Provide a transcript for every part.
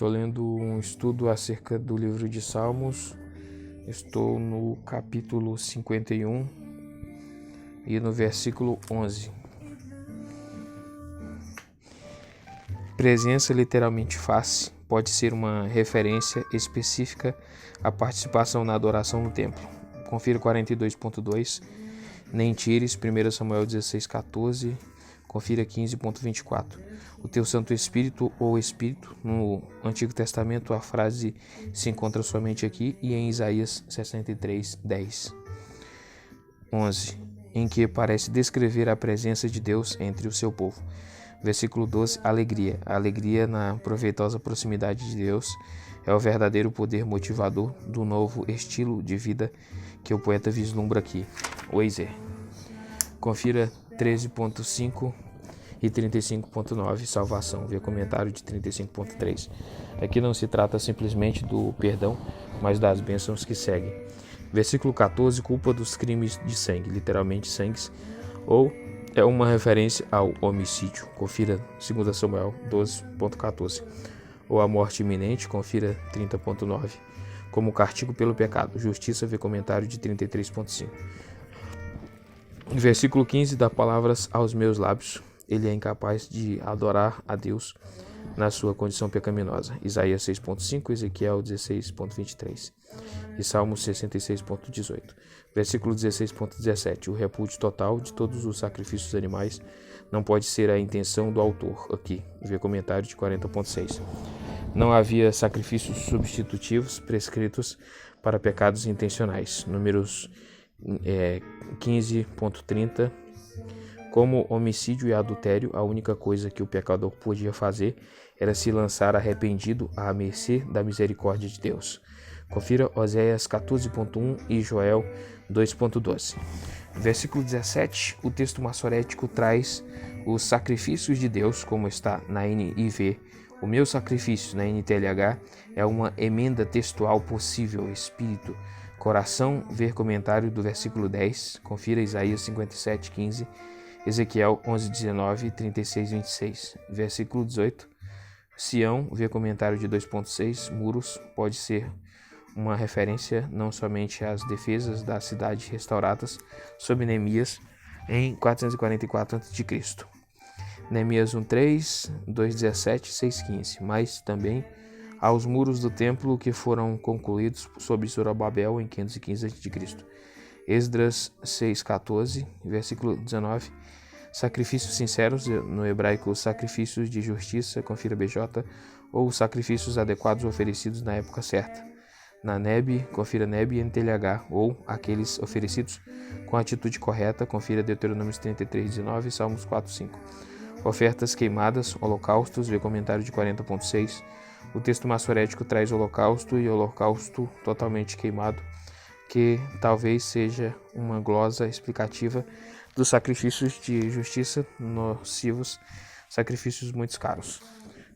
Estou lendo um estudo acerca do livro de Salmos. Estou no capítulo 51 e no versículo 11. Presença, literalmente face, pode ser uma referência específica à participação na adoração no templo. Confira 42.2, nem tires, 1 Samuel 16.14, confira 15.24. O teu Santo Espírito ou Espírito, no Antigo Testamento a frase se encontra somente aqui e em Isaías 63:10. 11. Em que parece descrever a presença de Deus entre o seu povo. Versículo 12, alegria. A alegria na proveitosa proximidade de Deus é o verdadeiro poder motivador do novo estilo de vida que o poeta vislumbra aqui. Weiser. Confira 13.5 e 35.9, salvação. Vê comentário de 35.3. Aqui não se trata simplesmente do perdão, mas das bênçãos que seguem. Versículo 14, culpa dos crimes de sangue, literalmente sangues, ou é uma referência ao homicídio. Confira 2 Samuel 12.14. Ou a morte iminente, confira 30.9. Como castigo pelo pecado. Justiça, vê comentário de 33.5. Versículo 15 dá palavras aos meus lábios. Ele é incapaz de adorar a Deus na sua condição pecaminosa. Isaías 6.5, Ezequiel 16.23 e Salmos 66.18. Versículo 16.17. O repúdio total de todos os sacrifícios animais não pode ser a intenção do autor. Aqui, vê comentário de 40.6. Não havia sacrifícios substitutivos prescritos para pecados intencionais. Números 15.30. Como homicídio e adultério, a única coisa que o pecador podia fazer era se lançar arrependido à mercê da misericórdia de Deus. Confira Oséias 14.1 e Joel 2.12. Versículo 17, o texto massorético traz os sacrifícios de Deus, como está na NIV. O meu sacrifício, na NTLH, é uma emenda textual possível, espírito, coração, ver comentário do versículo 10, confira Isaías 57.15, Ezequiel 11.19, 36.26, versículo 18, Sião, ver comentário de 2.6, muros, pode ser uma referência não somente às defesas da cidade restauradas sob Neemias em 444 a.C., Neemias 1.3, 2.17, 6.15, mas também aos muros do templo que foram concluídos sob Zorobabel em 515 a.C., Esdras 6.14, versículo 19, sacrifícios sinceros, no hebraico sacrifícios de justiça, confira BJ, ou sacrifícios adequados oferecidos na época certa. Na NEB, confira NEB e NTLH, ou aqueles oferecidos com a atitude correta, confira Deuteronômio 33:19 Salmos 4:5. Ofertas queimadas, holocaustos, vê comentário de 40.6. O texto massorético traz holocausto e holocausto totalmente queimado, que talvez seja uma glosa explicativa dos sacrifícios de justiça nocivos, sacrifícios muito caros.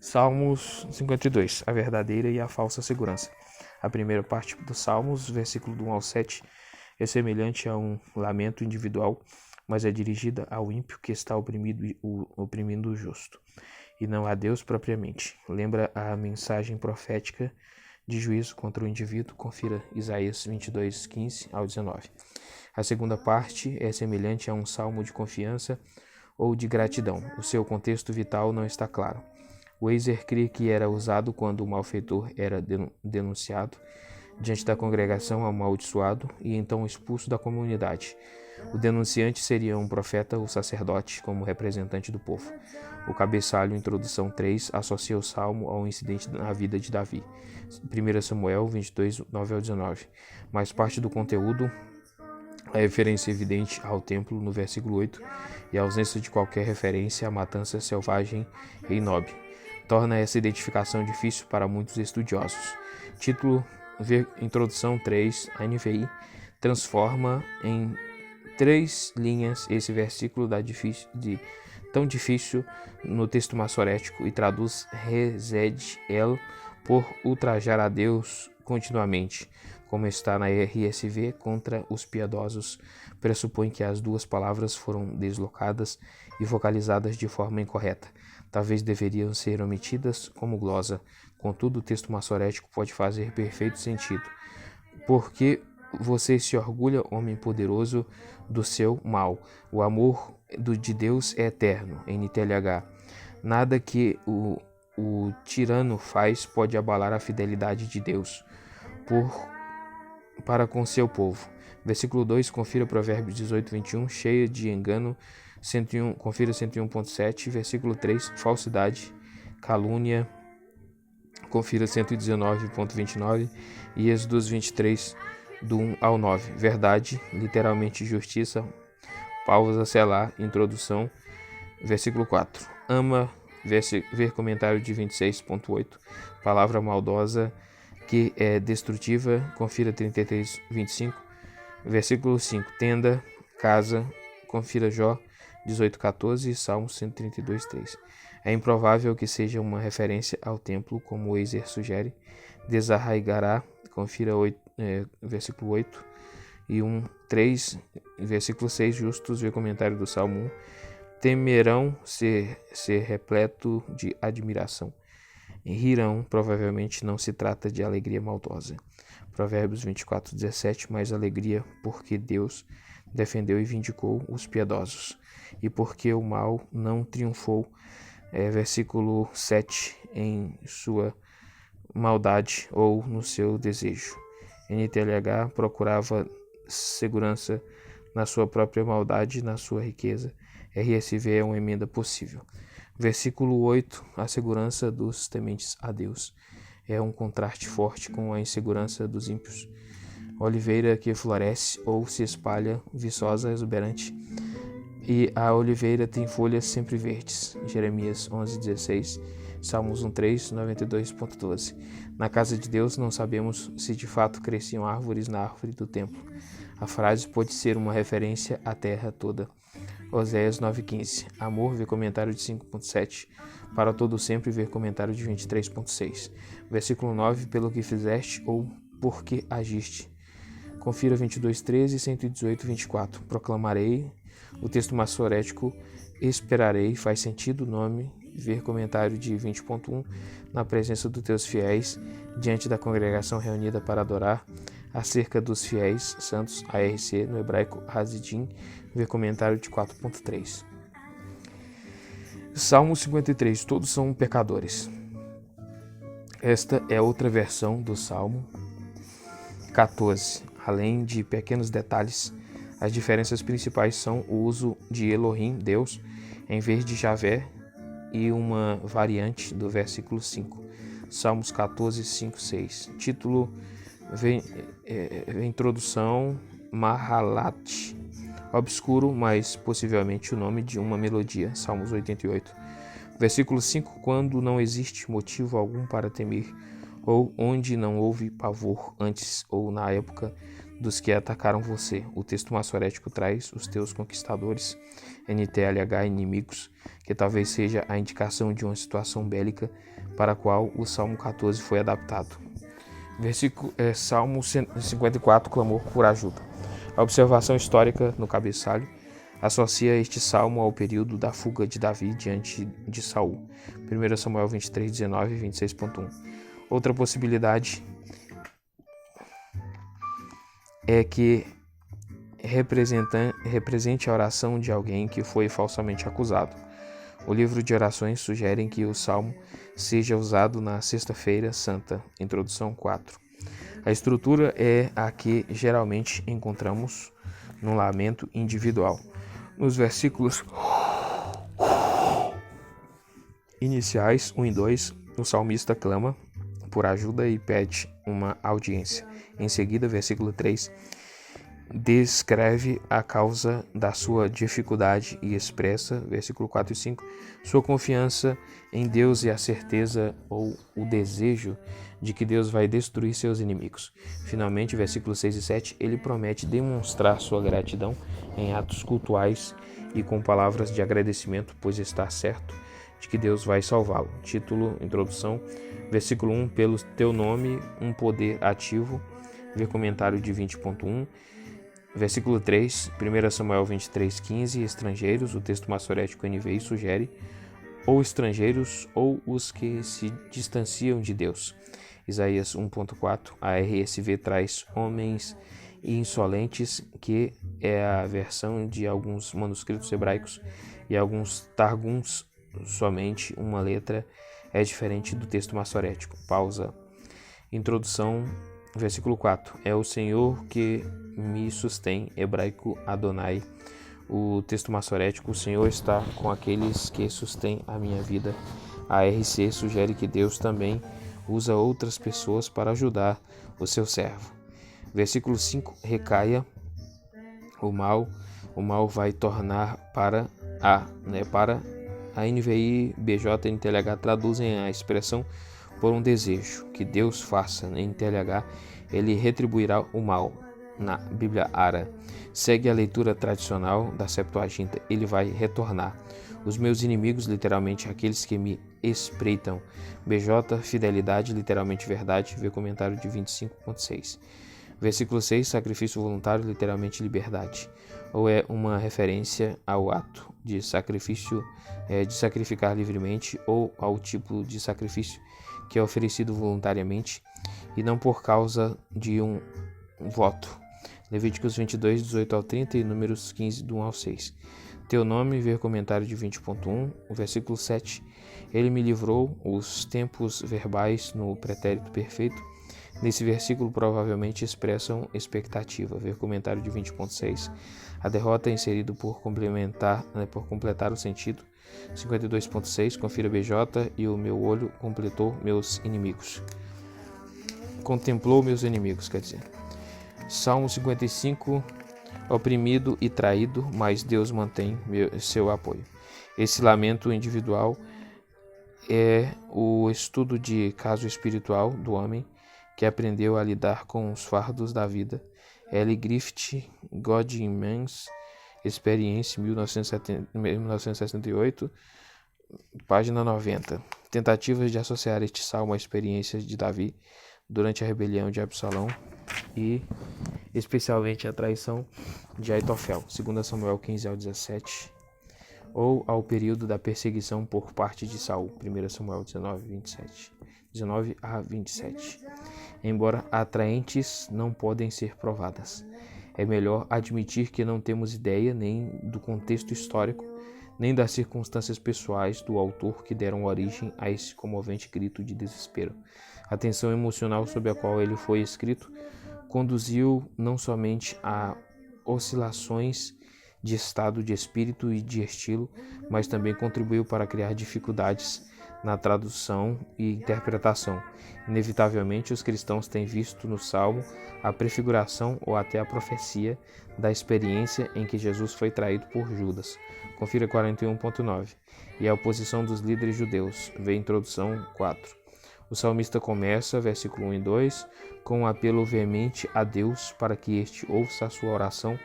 Salmos 52, a verdadeira e a falsa segurança. A primeira parte dos Salmos, versículo do 1 ao 7, é semelhante a um lamento individual, mas é dirigida ao ímpio que está oprimindo o justo, e não a Deus propriamente. Lembra a mensagem profética de juízo contra o indivíduo, confira Isaías 22:15 ao 19. A segunda parte é semelhante a um salmo de confiança ou de gratidão. O seu contexto vital não está claro. Weiser crê que era usado quando o malfeitor era denunciado diante da congregação amaldiçoado e então expulso da comunidade. O denunciante seria um profeta ou sacerdote como representante do povo. O cabeçalho, introdução 3, associa o salmo ao incidente na vida de Davi. 1 Samuel 22:9 ao 19. Mais parte do conteúdo, a referência evidente ao templo no versículo 8 e a ausência de qualquer referência à matança selvagem em Nob torna essa identificação difícil para muitos estudiosos. Título, introdução 3, a NVI transforma em 3 linhas esse versículo tão difícil no texto massorético e traduz Rezed El por ultrajar a Deus continuamente, como está na RSV, contra os piedosos, pressupõe que as duas palavras foram deslocadas e vocalizadas de forma incorreta. talvez deveriam ser omitidas como glosa. Contudo, o texto massorético pode fazer perfeito sentido. Porque você se orgulha, homem poderoso, do seu mal. O amor de Deus é eterno. NTLH. Nada que o tirano faz pode abalar a fidelidade de Deus para com seu povo. Versículo 2, confira Provérbios 18, 21, cheia de engano. 101, confira 101.7. Versículo 3, falsidade, calúnia. Confira 119.29 e Êxodo 23, do 1 ao 9. Verdade, literalmente justiça, pausa, selar, introdução. Versículo 4. Ama, ver comentário de 26.8. Palavra maldosa que é destrutiva. Confira 33.25. Versículo 5. Tenda, casa. Confira Jó 18.14 e Salmo 132.3. É improvável que seja uma referência ao templo, como o Eiser sugere. Desarraigará. Confira versículo 8 e 3. Versículo 6. Justos, ver comentário do Salmo 1. Temerão ser repleto de admiração. Rirão, provavelmente não se trata de alegria maldosa. Provérbios 24:17, mais alegria porque Deus defendeu e vindicou os piedosos, e porque o mal não triunfou. Versículo 7, em sua maldade ou no seu desejo. NTLH procurava segurança na sua própria maldade, na sua riqueza. RSV é uma emenda possível. Versículo 8, a segurança dos tementes a Deus. É um contraste forte com a insegurança dos ímpios. Oliveira que floresce ou se espalha, viçosa, exuberante. E a oliveira tem folhas sempre verdes. Jeremias 11:16, Salmos 1:3, 92.12. Na casa de Deus não sabemos se de fato cresciam árvores na árvore do templo. A frase pode ser uma referência à terra toda. Oséias 9:15. Amor, ver comentário de 5.7. Para todo sempre, ver comentário de 23.6. Versículo 9. Pelo que fizeste ou por que agiste. Confira 22:13 e 118:24. Proclamarei. O texto massorético esperarei faz sentido. Nome, ver comentário de 20.1. Na presença dos teus fiéis, diante da congregação reunida para adorar. Acerca dos fiéis santos, ARC, no hebraico Hazidim, ver comentário de 4.3. Salmo 53, todos são pecadores. Esta é outra versão do Salmo 14. Além de pequenos detalhes, as diferenças principais são o uso de Elohim, Deus, em vez de Javé, e uma variante do versículo 5. Salmos 14, 5, 6. Título, introdução, Mahalat. Obscuro, mas possivelmente o nome de uma melodia. Salmos 88. Versículo 5. Quando não existe motivo algum para temer, ou onde não houve pavor antes ou na época dos que atacaram você. O texto massorético traz os teus conquistadores, NTLH, inimigos, que talvez seja a indicação de uma situação bélica para a qual o Salmo 14 foi adaptado. Salmo 54, clamor por ajuda. A observação histórica no cabeçalho associa este salmo ao período da fuga de Davi diante de Saul. 1 Samuel 23, 19 e 26.1. Outra possibilidade é que represente a oração de alguém que foi falsamente acusado. O livro de orações sugere que o salmo seja usado na Sexta-feira Santa, introdução 4. A estrutura é a que geralmente encontramos no lamento individual. Nos versículos iniciais 1 e 2, o salmista clama por ajuda e pede uma audiência. Em seguida, versículo 3, descreve a causa da sua dificuldade e expressa, versículo 4 e 5, sua confiança em Deus e a certeza ou o desejo de que Deus vai destruir seus inimigos. Finalmente, versículos 6 e 7, ele promete demonstrar sua gratidão em atos cultuais e com palavras de agradecimento, pois está certo de que Deus vai salvá-lo. Título, introdução, versículo 1, pelo teu nome, um poder ativo, ver comentário de 20.1, versículo 3, 1 Samuel 23, 15, estrangeiros, o texto massorético NVI sugere ou estrangeiros, ou os que se distanciam de Deus. Isaías 1.4, a RSV traz homens insolentes, que é a versão de alguns manuscritos hebraicos e alguns targums, somente uma letra é diferente do texto massorético. Pausa. Introdução, versículo 4. É o Senhor que me sustém, hebraico Adonai. O texto massorético, o Senhor está com aqueles que sustêm a minha vida. A RC sugere que Deus também usa outras pessoas para ajudar o seu servo. Versículo 5. Recaia o mal vai tornar para a NVI, BJ e NTLH traduzem a expressão por um desejo que Deus faça. Em NTLH, ele retribuirá o mal. Na Bíblia Ara, segue a leitura tradicional da Septuaginta, ele vai retornar. Os meus inimigos, literalmente aqueles que me espreitam. BJ, fidelidade, literalmente verdade, vê comentário de 25.6. Versículo 6, sacrifício voluntário, literalmente liberdade. Ou é uma referência ao ato de sacrifício, de sacrificar livremente, ou ao tipo de sacrifício que é oferecido voluntariamente e não por causa de um voto. Levíticos 22, 18 ao 30 e Números 15, do 1 ao 6. Teu nome, ver comentário de 20.1, o versículo 7. Ele me livrou, os tempos verbais no pretérito perfeito. Nesse versículo provavelmente expressam expectativa, ver comentário de 20.6. A derrota é inserido por completar o sentido. 52.6, confira BJ, e o meu olho completou meus inimigos. Contemplou meus inimigos, quer dizer. Salmo 55, oprimido e traído, mas Deus mantém seu apoio. Esse lamento individual é o estudo de caso espiritual do homem que aprendeu a lidar com os fardos da vida. L. Griffith, God in Man's Experience, 1968, página 90. Tentativas de associar este salmo à experiência de Davi durante a rebelião de Absalão e especialmente a traição de Aitofel, 2 Samuel 15 ao 17, ou ao período da perseguição por parte de Saul, 1 Samuel 19 a 27. Embora atraentes, não podem ser provadas. É melhor admitir que não temos ideia nem do contexto histórico, nem das circunstâncias pessoais do autor que deram origem a esse comovente grito de desespero. A tensão emocional sob a qual ele foi escrito conduziu não somente a oscilações de estado de espírito e de estilo, mas também contribuiu para criar dificuldades na tradução e interpretação. Inevitavelmente, os cristãos têm visto no Salmo a prefiguração ou até a profecia da experiência em que Jesus foi traído por Judas. Confira 41.9. E a oposição dos líderes judeus. Vê introdução 4. O salmista começa, versículo 1 e 2, com um apelo veemente a Deus para que este ouça a sua oração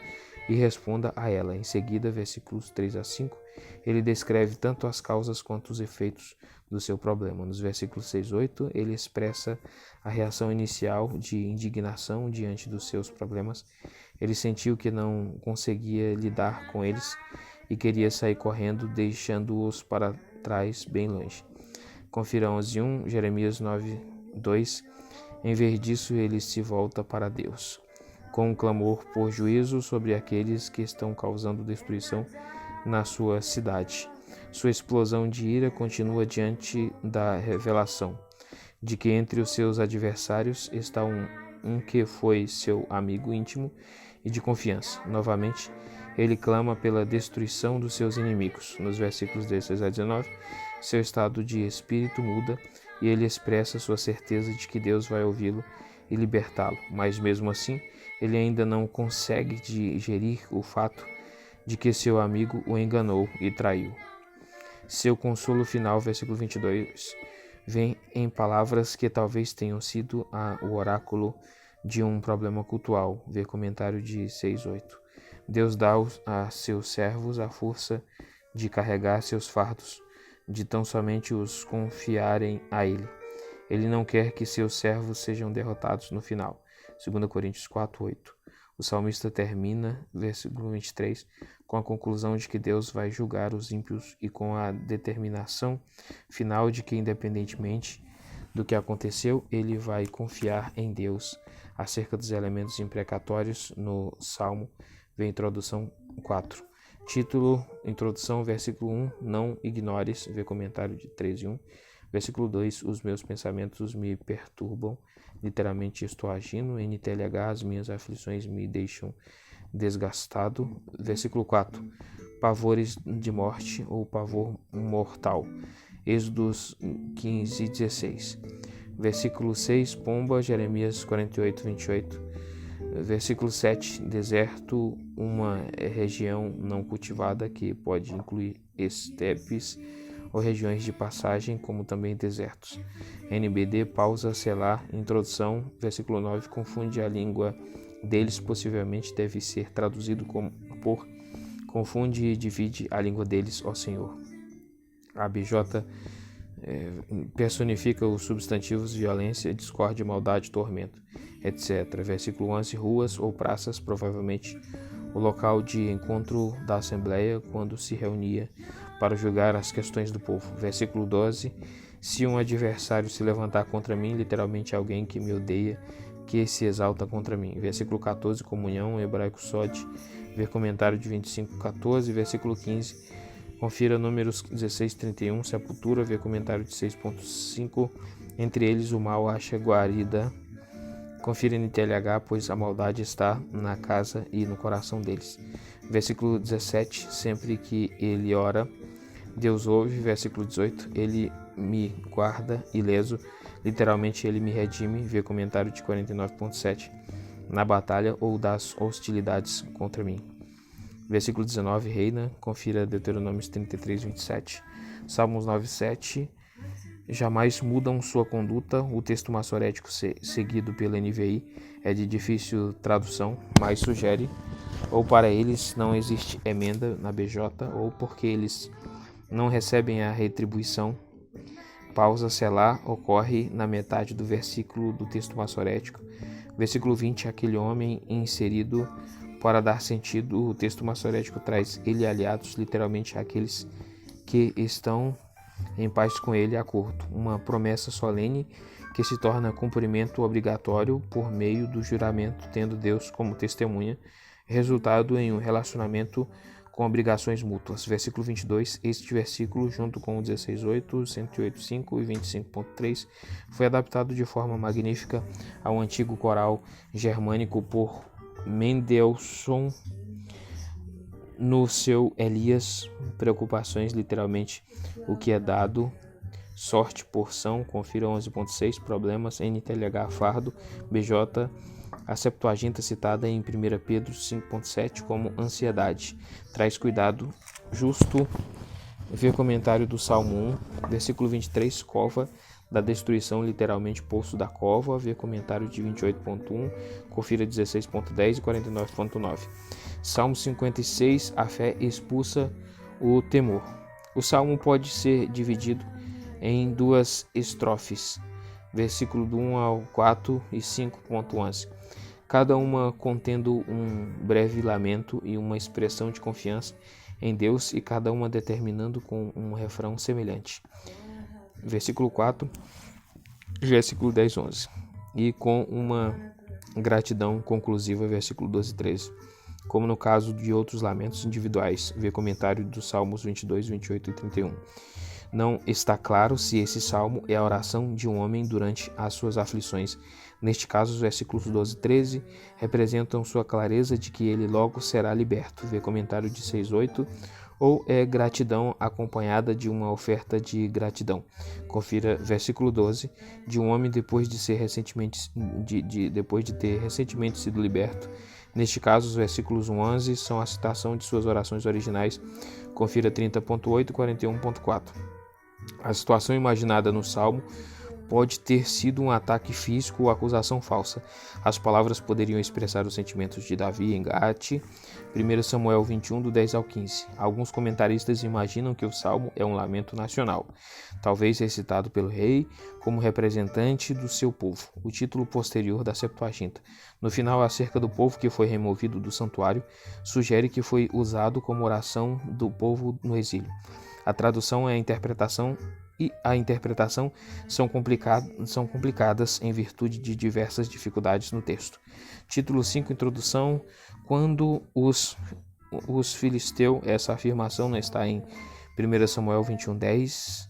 e responda a ela. Em seguida, versículos 3 a 5, ele descreve tanto as causas quanto os efeitos do seu problema. Nos versículos 6 e 8, ele expressa a reação inicial de indignação diante dos seus problemas. Ele sentiu que não conseguia lidar com eles e queria sair correndo, deixando-os para trás, bem longe. Confira 11.1, Jeremias 9.2. Em vez disso, ele se volta para Deus, com um clamor por juízo sobre aqueles que estão causando destruição na sua cidade. Sua explosão de ira continua diante da revelação de que entre os seus adversários está um que foi seu amigo íntimo e de confiança. Novamente, ele clama pela destruição dos seus inimigos. Nos versículos 16 a 19, seu estado de espírito muda e ele expressa sua certeza de que Deus vai ouvi-lo e libertá-lo. Mas mesmo assim, ele ainda não consegue digerir o fato de que seu amigo o enganou e traiu. Seu consolo final, versículo 22, vem em palavras que talvez tenham sido o oráculo de um problema cultural. Vê comentário de 6:8. Deus dá a seus servos a força de carregar seus fardos, de tão somente os confiarem a Ele. Ele não quer que seus servos sejam derrotados no final. 2 Coríntios 4:8. O salmista termina, versículo 23, com a conclusão de que Deus vai julgar os ímpios e com a determinação final de que, independentemente do que aconteceu, ele vai confiar em Deus. Acerca dos elementos imprecatórios no Salmo, vê a introdução 4. Título, introdução, versículo 1, não ignores, vê comentário de 3:1. Versículo 2, os meus pensamentos me perturbam, literalmente estou agindo, NTLH, as minhas aflições me deixam desgastado. Versículo 4, pavores de morte ou pavor mortal, Êxodos 15:16. Versículo 6, pomba, Jeremias 48:28. Versículo 7, deserto, uma região não cultivada que pode incluir estepes ou regiões de passagem, como também desertos. NBD, pausa, selar, introdução, versículo 9, confunde a língua deles, possivelmente deve ser traduzido por confunde e divide a língua deles, ó Senhor. ABJ personifica os substantivos violência, discórdia, maldade, tormento, etc. Versículo 11, ruas ou praças, provavelmente o local de encontro da Assembleia quando se reunia para julgar as questões do povo. Versículo 12, se um adversário se levantar contra mim, literalmente alguém que me odeia, que se exalta contra mim. Versículo 14, comunhão, hebraico sod, ver comentário de 25:14. Versículo 15, confira números 16:31, sepultura, ver comentário de 6.5, entre eles o mal acha guarida. Confira NTLH, pois a maldade está na casa e no coração deles. Versículo 17, sempre que ele ora, Deus ouve. Versículo 18, ele me guarda ileso, literalmente ele me redime, vê comentário de 49.7, na batalha ou das hostilidades contra mim. Versículo 19, reina, confira Deuteronômios 33:27. Salmos 9:7, jamais mudam sua conduta. O texto massorético seguido pela NVI é de difícil tradução, mas sugere ou para eles não existe emenda na BJ, ou porque eles não recebem a retribuição. Pausa, selar, ocorre na metade do versículo do texto massorético. Versículo 20, aquele homem inserido para dar sentido, o texto massorético traz ele aliados, literalmente aqueles que estão em paz com ele, acordo. Uma promessa solene que se torna cumprimento obrigatório por meio do juramento, tendo Deus como testemunha, resultado em um relacionamento com obrigações mútuas. Versículo 22, este versículo, junto com o 16:8, 108:5 e 25.3, foi adaptado de forma magnífica ao antigo coral germânico por Mendelssohn no seu Elias, preocupações, literalmente o que é dado, sorte, porção, confira 11.6, problemas, NTLH, fardo, BJ, a Septuaginta citada em 1 Pedro 5.7 como ansiedade, traz cuidado justo, ver comentário do Salmo 1, versículo 23, cova da destruição, literalmente poço da cova, ver comentário de 28.1, confira 16.10 e 49.9. Salmo 56, a fé expulsa o temor. O salmo pode ser dividido em duas estrofes, versículo do 1 ao 4 e 5.11, cada uma contendo um breve lamento e uma expressão de confiança em Deus, e cada uma determinando com um refrão semelhante. Versículo 4, versículo 10, 11. E com uma gratidão conclusiva, versículo 12 e 13. Como no caso de outros lamentos individuais, vê comentário dos Salmos 22, 28 e 31. Não está claro se esse salmo é a oração de um homem durante as suas aflições. Neste caso, os versículos 12 e 13 representam sua clareza de que ele logo será liberto. Vê comentário de 6:8, ou é gratidão acompanhada de uma oferta de gratidão. Confira versículo 12, de um homem depois de ter recentemente sido liberto. Neste caso, os versículos 1 e 11 são a citação de suas orações originais. Confira 30.8 e 41.4. A situação imaginada no Salmo pode ter sido um ataque físico ou acusação falsa. As palavras poderiam expressar os sentimentos de Davi em Gate, 1 Samuel 21, do 10 ao 15. Alguns comentaristas imaginam que o salmo é um lamento nacional, talvez recitado pelo rei como representante do seu povo, o título posterior da Septuaginta. No final, acerca do povo que foi removido do santuário, sugere que foi usado como oração do povo no exílio. A tradução e a interpretação são complicadas em virtude de diversas dificuldades no texto. Título 5, Introdução. Quando os filisteus, essa afirmação não está em 1 Samuel 21:10,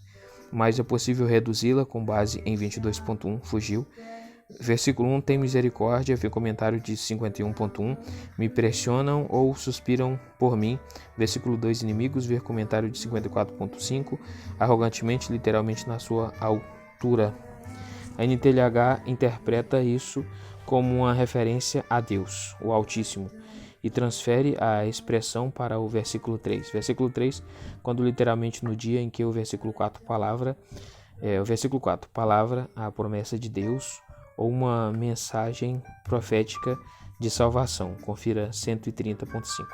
mas é possível reduzi-la com base em 22.1, fugiu. Versículo 1, tem misericórdia, vê comentário de 51.1, me pressionam ou suspiram por mim. Versículo 2, inimigos, ver comentário de 54.5, arrogantemente, literalmente na sua altura. A NTLH interpreta isso como uma referência a Deus, o Altíssimo, e transfere a expressão para o versículo 3. Versículo 3, quando literalmente no dia em que o versículo 4, palavra, a promessa de Deus, ou uma mensagem profética de salvação. Confira 130.5.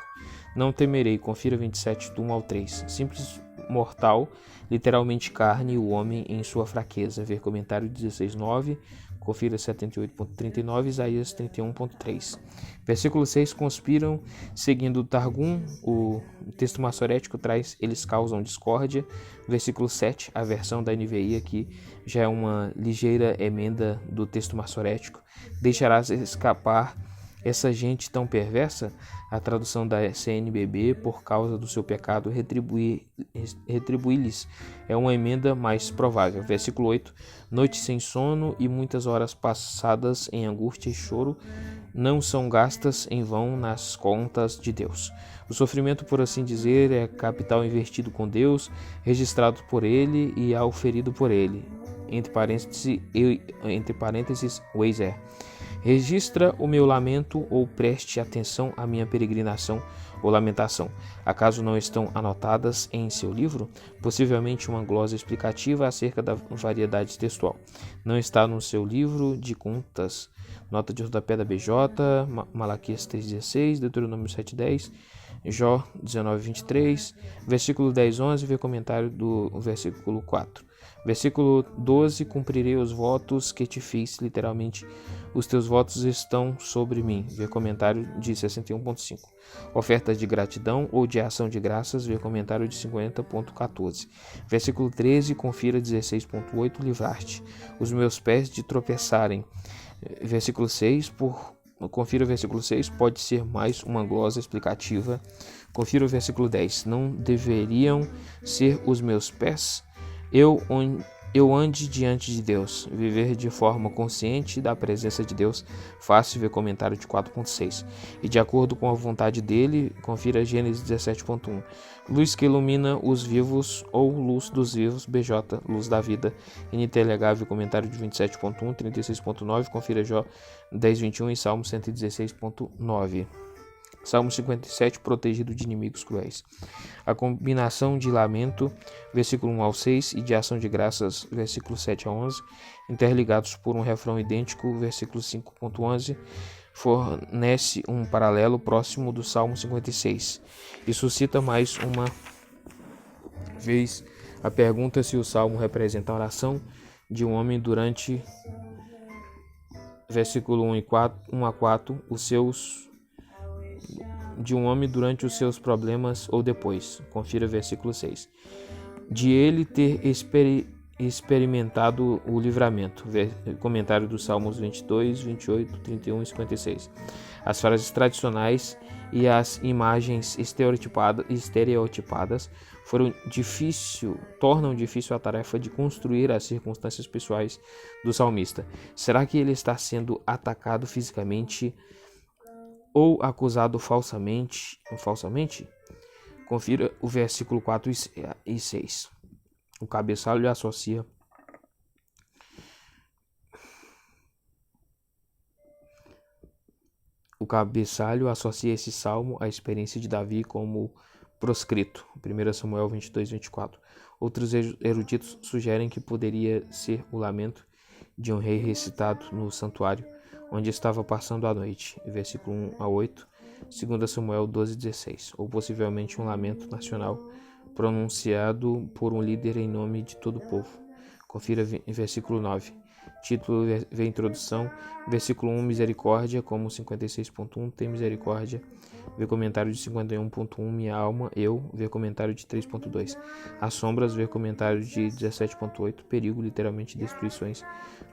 Não temerei. Confira 27, do 1 ao 3. Simples mortal, literalmente carne, o homem em sua fraqueza. Ver comentário 16.9. Confira 78.39, Isaías 31.3. Versículo 6, conspiram, seguindo o Targum, o texto massorético traz, eles causam discórdia. Versículo 7, a versão da NVI aqui já é uma ligeira emenda do texto massorético. Deixarás escapar essa gente tão perversa? A tradução da CNBB, por causa do seu pecado, retribuir-lhes é uma emenda mais provável. Versículo 8, noite sem sono e muitas horas passadas em angústia e choro não são gastas em vão nas contas de Deus. O sofrimento, por assim dizer, é capital investido com Deus, registrado por Ele e auferido por Ele. Entre parênteses, Weiser. Registra o meu lamento ou preste atenção à minha peregrinação ou lamentação. Acaso não estão anotadas em seu livro? Possivelmente uma glosa explicativa acerca da variedade textual. Não está no seu livro de contas. Nota de rodapé da BJ, Malaquias 3,16, Deuteronômio 7,10, Jó 19,23, versículo 10,11, vê comentário do versículo 4. Versículo 12, cumprirei os votos que te fiz, literalmente, os teus votos estão sobre mim, vê comentário de 61.5. Ofertas de gratidão ou de ação de graças, vê comentário de 50.14. Versículo 13, confira 16.8, livrar-te os meus pés de tropeçarem. Versículo 6, confira o versículo 6, pode ser mais uma glosa explicativa. Confira o versículo 10, não deveriam ser os meus pés? Eu ande diante de Deus, viver de forma consciente da presença de Deus, fácil ver comentário de 4.6. E de acordo com a vontade dele, confira Gênesis 17.1. Luz que ilumina os vivos ou luz dos vivos, BJ, luz da vida. NTLH, vê comentário de 27.1, 36.9, confira Jó 10.21 e Salmo 116.9. Salmo 57, protegido de inimigos cruéis. A combinação de lamento, versículo 1 ao 6, e de ação de graças, versículo 7 a 11, interligados por um refrão idêntico, versículo 5.11, fornece um paralelo próximo do Salmo 56. E suscita mais uma vez a pergunta se o Salmo representa a oração de um homem durante, versículo 1 a 4, de um homem durante os seus problemas ou depois. Confira versículo 6. De ele ter experimentado o livramento. Comentário dos Salmos 22, 28, 31 e 56. As frases tradicionais e as imagens estereotipadas tornam difícil a tarefa de construir as circunstâncias pessoais do salmista. Será que ele está sendo atacado fisicamente ou acusado falsamente? Confira o versículo 4 e 6. O cabeçalho associa esse salmo à experiência de Davi como proscrito. 1 Samuel 22, 24. Outros eruditos sugerem que poderia ser o lamento de um rei recitado no santuário, onde estava passando a noite. Versículo 1 a 8, 2 Samuel 12:16. Ou possivelmente um lamento nacional pronunciado por um líder em nome de todo o povo. Confira versículo 9. Título vê introdução. Versículo 1, misericórdia, como 56.1, tem misericórdia. Vê comentário de 51.1, minha alma, eu. Vê comentário de 3.2. As sombras, vê comentário de 17.8, perigo, literalmente destruições.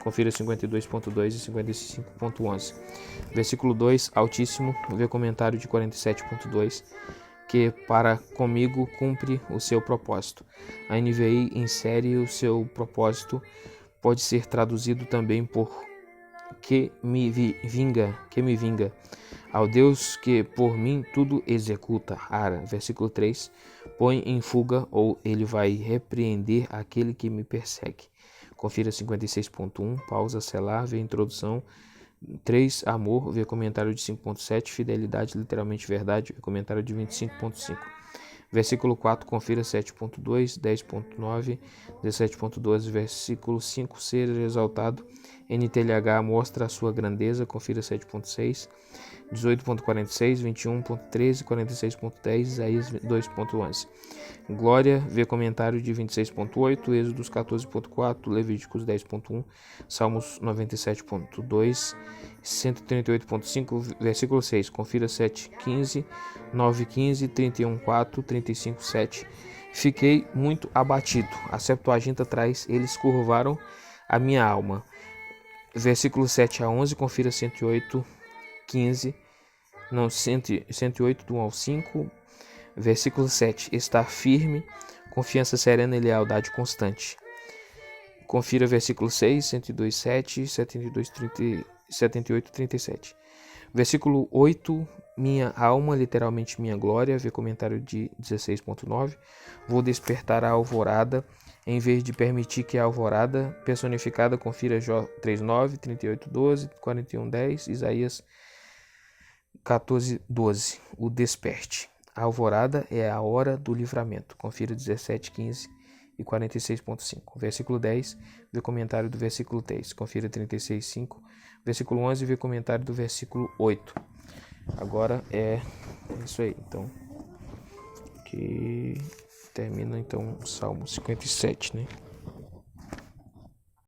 Confira 52.2 e 55.11. Versículo 2, altíssimo, vê comentário de 47.2. Que para comigo cumpre o seu propósito. A NVI insere o seu propósito, pode ser traduzido também por que me vinga, ao Deus que por mim tudo executa. Ara, versículo 3, põe em fuga ou ele vai repreender aquele que me persegue. Confira 56.1, pausa, selar, vê introdução. 3, amor, vê comentário de 5.7, fidelidade, literalmente verdade, vê comentário de 25.5. Versículo 4, confira 7.2, 10.9, 17.12, versículo 5, ser exaltado, NTLH mostra a sua grandeza, confira 7.6, 18.46, 21.13, 46.10, Isaías 2.11. Glória, vê comentário de 26.8, Êxodos 14.4, Levíticos 10.1, Salmos 97.2, 138.5, versículo 6, confira 7.15, 9.15, 31.4, 35.7. Fiquei muito abatido. A Septuaginta traz, eles curvaram a minha alma. Versículo 7 a 11, confira 108.15, não, 108 do 1 ao 5. Versículo 7, estar firme, confiança serena e lealdade constante. Confira versículo 6, 102.7, 78.37. Versículo 8, minha alma, literalmente minha glória, vê comentário de 16.9. Vou despertar a alvorada, em vez de permitir que a alvorada personificada, confira Jó 3.9, 38.12, 41.10, Isaías 14.12. O desperte. A alvorada é a hora do livramento. Confira 17.15 e 46.5. Versículo 10, vê comentário do versículo 3. Confira 36.5. Versículo 11, vê comentário do versículo 8. Agora é isso aí. Então, que termina então o Salmo 57, né?